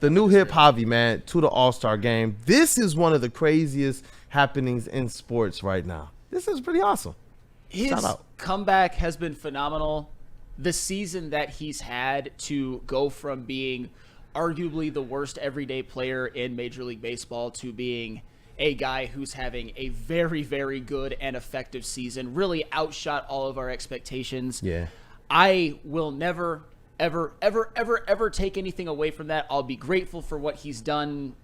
the new hip Javi, man, to the All-Star game. This is one of the craziest happenings in sports right now. This is pretty awesome. His comeback has been phenomenal. The season that he's had to go from being arguably the worst everyday player in Major League Baseball to being a guy who's having a very, very good and effective season, really outshot all of our expectations. Yeah. I will never, ever, ever, ever, ever take anything away from that. I'll be grateful for what he's done,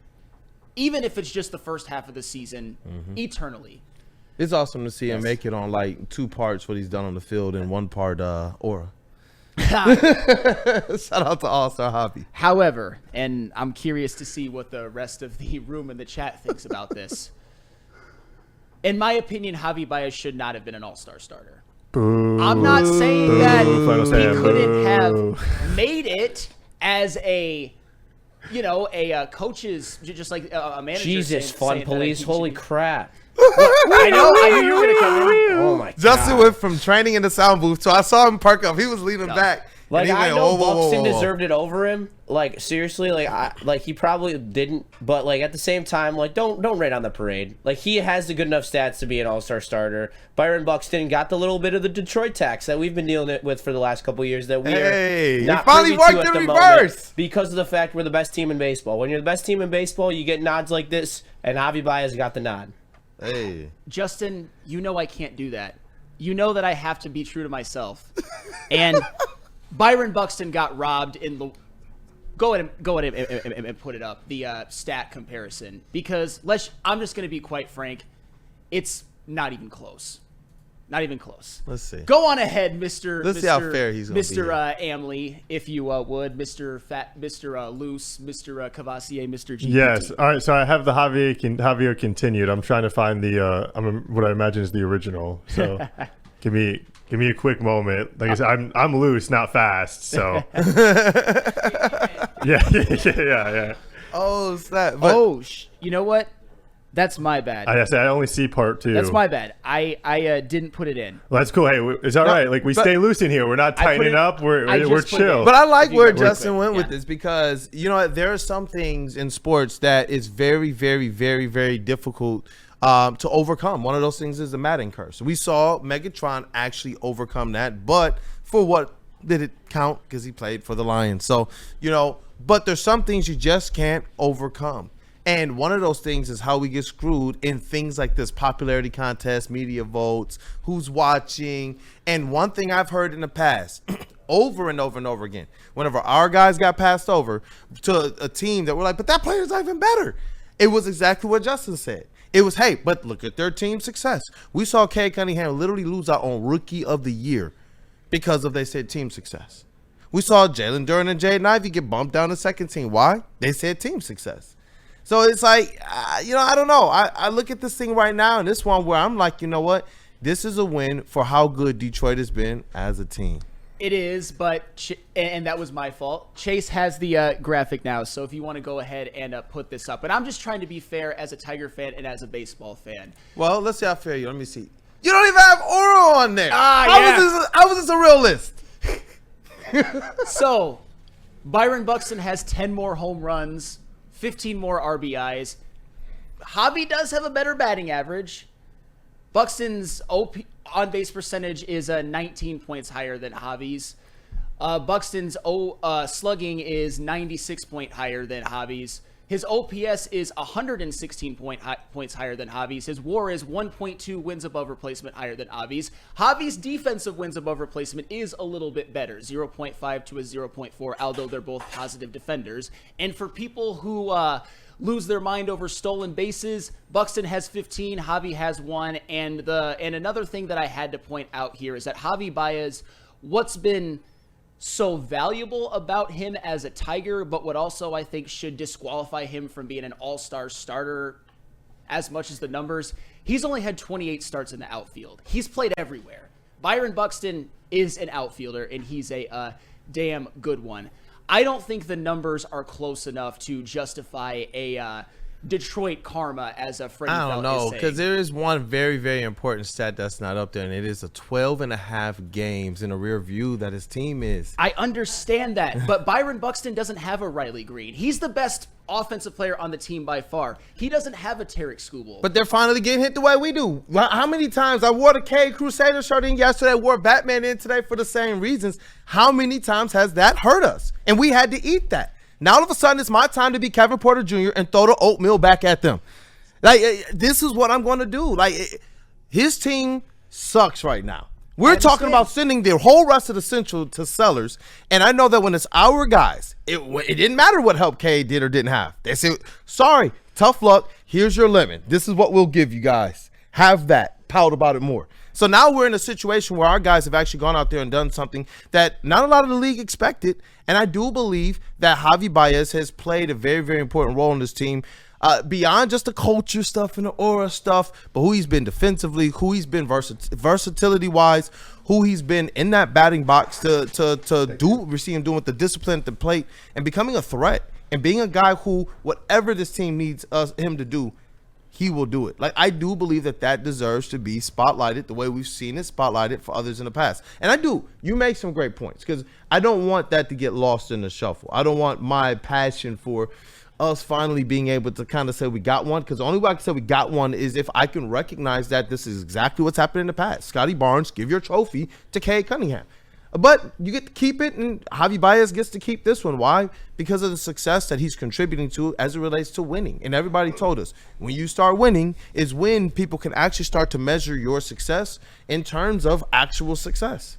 even if it's just the first half of the season, eternally. It's awesome to see him make it on like 2 parts what he's done on the field and 1 part aura. Shout out to All-Star Javi. However, and I'm curious to see what the rest of the room in the chat thinks about this. In my opinion, Javi Baez should not have been an all-star starter. Boo. I'm not saying that he couldn't boo. have made it as a, a coach's, just like a manager. Jesus, fun police. Holy crap. I knew you were going to come in. Oh, my God. Justin went from training in the sound booth, so I saw him perk up. He was leaning back. Like, and he I went, know whoa, Buxton whoa, whoa. deserved it over him. Like, seriously, like he probably didn't. But, like, at the same time, like, don't rain on the parade. Like, he has the good enough stats to be an all-star starter. Byron Buxton got the little bit of the Detroit tax that we've been dealing with for the last couple of years that we are not finally privy to worked at in the reverse. moment because of the fact we're the best team in baseball. When you're the best team in baseball, you get nods like this, and Javi Baez got the nod. Hey. Justin, you know I can't do that. You know that I have to be true to myself. And Byron Buxton got robbed in the – go ahead and put it up, the stat comparison. Because I'm just going to be quite frank. It's not even close. Not even close. Let's see. Go on ahead, Mr. Let's see how fair he's going to be. Mr. Amley, if you would. Mr. Fat, Mr. Loose, Mr. Cavassier, Mr. GPT. Yes. All right. So I have the Javier continued. I'm trying to find the what I imagine is the original. So give me a quick moment. Like I said, I'm loose, not fast. So yeah. Oh, snap. You know what? That's my bad. I only see part 2. That's my bad. I didn't put it in. Well, that's cool. Hey, it's all right. Like we stay loose in here. We're not tightening up. We're chill. But I like where Justin went with this because there are some things in sports that is very, very, very, very difficult to overcome. One of those things is the Madden curse. We saw Megatron actually overcome that, but for what did it count? Because he played for the Lions. So but there's some things you just can't overcome. And one of those things is how we get screwed in things like this popularity contest, media votes, who's watching. And one thing I've heard in the past, over and over and over again, whenever our guys got passed over to a team that were like, but that player's not even better. It was exactly what Justin said. It was, hey, but look at their team success. We saw Cade Cunningham literally lose out on Rookie of the Year because of, they said, team success. We saw Jalen Duren and Jaden Ivey get bumped down to second team. Why? They said team success. So it's like, I don't know. I look at this thing right now, and this one where I'm like, you know what? This is a win for how good Detroit has been as a team. It is, but and that was my fault. Chase has the graphic now, so if you want to go ahead and put this up. But I'm just trying to be fair as a Tiger fan and as a baseball fan. Well, let's see how fair you are. Let me see. You don't even have Oro on there. How was this a real list? So, Byron Buxton has 10 more home runs, 15 more RBIs. Javi does have a better batting average. Buxton's on-base percentage is 19 points higher than Javi's. Buxton's slugging is 96 points higher than Javi's. His OPS is 116 points higher than Javi's. His WAR is 1.2 wins above replacement higher than Javi's. Javi's defensive wins above replacement is a little bit better, 0.5 to a 0.4, although they're both positive defenders. And for people who lose their mind over stolen bases, Buxton has 15, Javi has 1. And another thing that I had to point out here is that Javi Baez, what's been so valuable about him as a Tiger, but what also I think should disqualify him from being an all-star starter as much as the numbers, he's only had 28 starts in the outfield. He's played everywhere. Byron Buxton is an outfielder, and he's a damn good one. I don't think the numbers are close enough to justify a Detroit karma as a Freddie I don't Felt is know, saying. because there is one very, very important stat that's not up there, and it is a 12.5 games in a rear view that his team is. I understand that, but Byron Buxton doesn't have a Riley Green. He's the best offensive player on the team by far. He doesn't have a Tarek Skubal. But they're finally getting hit the way we do. How many times I wore the K Crusader shirt in yesterday, wore Batman in today for the same reasons. How many times has that hurt us? And we had to eat that. Now all of a sudden it's my time to be Kevin Porter Jr. and throw the oatmeal back at them. Like, this is what I'm going to do. Like, his team sucks right now. We're talking about sending the whole rest of the Central to sellers, and I know that when it's our guys, it didn't matter what help K did or didn't have. They said, sorry, tough luck, here's your lemon. This is what we'll give you guys. Have that. Pout about it more. So now we're in a situation where our guys have actually gone out there and done something that not a lot of the league expected, and I do believe that Javi Baez has played a very, very important role in this team. Beyond just the culture stuff and the aura stuff, but who he's been defensively, who he's been versatility-wise, who he's been in that batting box to do what we see him doing with the discipline at the plate and becoming a threat and being a guy who, whatever this team needs him to do, he will do it. Like, I do believe that deserves to be spotlighted the way we've seen it spotlighted for others in the past. And I do. You make some great points because I don't want that to get lost in the shuffle. I don't want my passion for us finally being able to kind of say we got one, because the only way I can say we got one is if I can recognize that this is exactly what's happened in the past. Scotty Barnes, give your trophy to Cade Cunningham. But you get to keep it, and Javi Baez gets to keep this one. Why? Because of the success that he's contributing to as it relates to winning. And everybody told us, when you start winning is when people can actually start to measure your success in terms of actual success.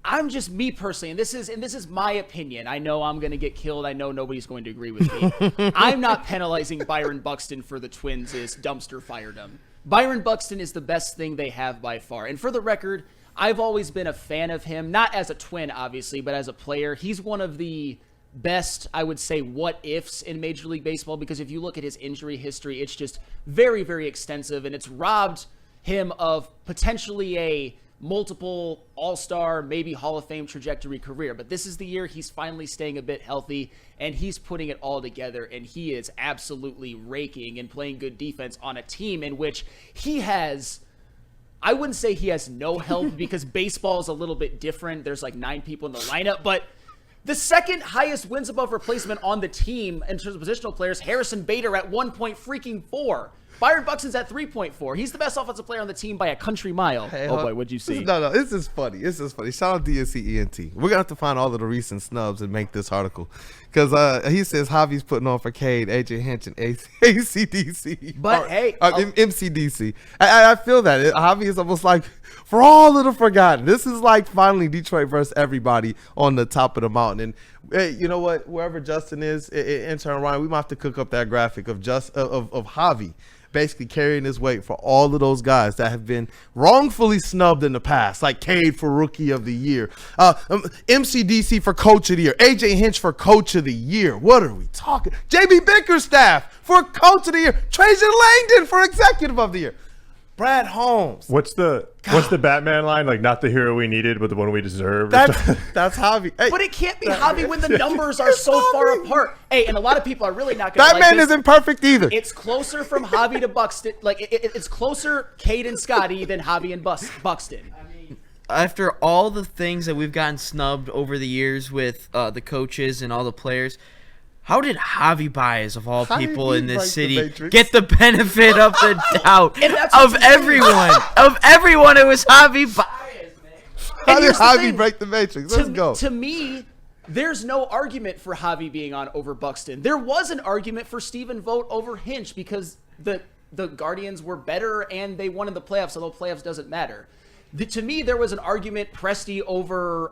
I'm just me personally, and this is my opinion. I know I'm going to get killed. I know nobody's going to agree with me. I'm not penalizing Byron Buxton for the Twins' dumpster firedom. Byron Buxton is the best thing they have by far. And for the record, I've always been a fan of him, not as a Twin, obviously, but as a player. He's one of the best, I would say, what-ifs in Major League Baseball, because if you look at his injury history, it's just very, very extensive, and it's robbed him of potentially a multiple all-star, maybe Hall of Fame trajectory career. But this is the year he's finally staying a bit healthy, and he's putting it all together, and he is absolutely raking and playing good defense on a team in which he has, I wouldn't say he has no help because baseball is a little bit different. There's like 9 people in the lineup, but the second highest wins above replacement on the team in terms of positional players, Harrison Bader at 1.4. Byron Buxton's at 3.4. He's the best offensive player on the team by a country mile. Hey, oh boy, what'd you see? No, this is funny. This is funny. Shout out DNCENT. We're gonna have to find all of the recent snubs and make this article, because he says Javi's putting on for Cade, AJ Hinch, and ACDC. But MCDC. I feel that Javi is almost like for all of the forgotten. This is like finally Detroit versus everybody on the top of the mountain. And hey, you know what? Wherever Justin is, intern Ryan, we might have to cook up that graphic of Javi basically carrying his weight for all of those guys that have been wrongfully snubbed in the past, like Cade for Rookie of the Year, MCDC for Coach of the Year, AJ Hinch for Coach of the Year. What are we talking? JB Bickerstaff for Coach of the Year, Trajan Langdon for Executive of the Year, Brad Holmes. What's the Batman line? Like, not the hero we needed, but the one we deserved. That's Javi. Hey, but it can't be Javi when the numbers are so far apart. Hey, and a lot of people are really not going to like Batman this. isn't perfect either. It's closer from Javi to Buxton. Like, it's closer Cade and Scotty than Javi and Buxton. After all the things that we've gotten snubbed over the years with the coaches and all the players, how did Javi Baez, of all people in this city, get the benefit of the doubt of everyone? Of everyone, it was Javi Baez, man. How did Javi break the matrix? Let's go. To me, there's no argument for Javi being on over Buxton. There was an argument for Stephen Vogt over Hinch because the Guardians were better and they won in the playoffs, although playoffs doesn't matter. To me, there was an argument Presti over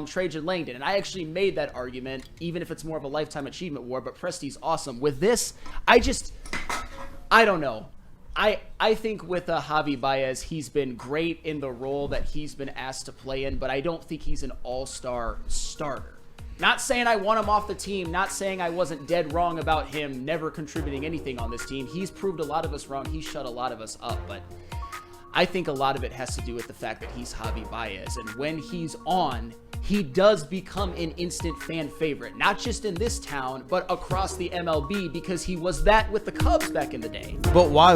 Trajan Langdon, and I actually made that argument, even if it's more of a Lifetime Achievement Award, but Presti's awesome. With this, I don't know. I think with Javi Baez, he's been great in the role that he's been asked to play in, but I don't think he's an all-star starter. Not saying I want him off the team, not saying I wasn't dead wrong about him never contributing anything on this team. He's proved a lot of us wrong. He shut a lot of us up, but I think a lot of it has to do with the fact that he's Javi Baez, and when he's on, he does become an instant fan favorite, not just in this town, but across the MLB, because he was that with the Cubs back in the day. But why?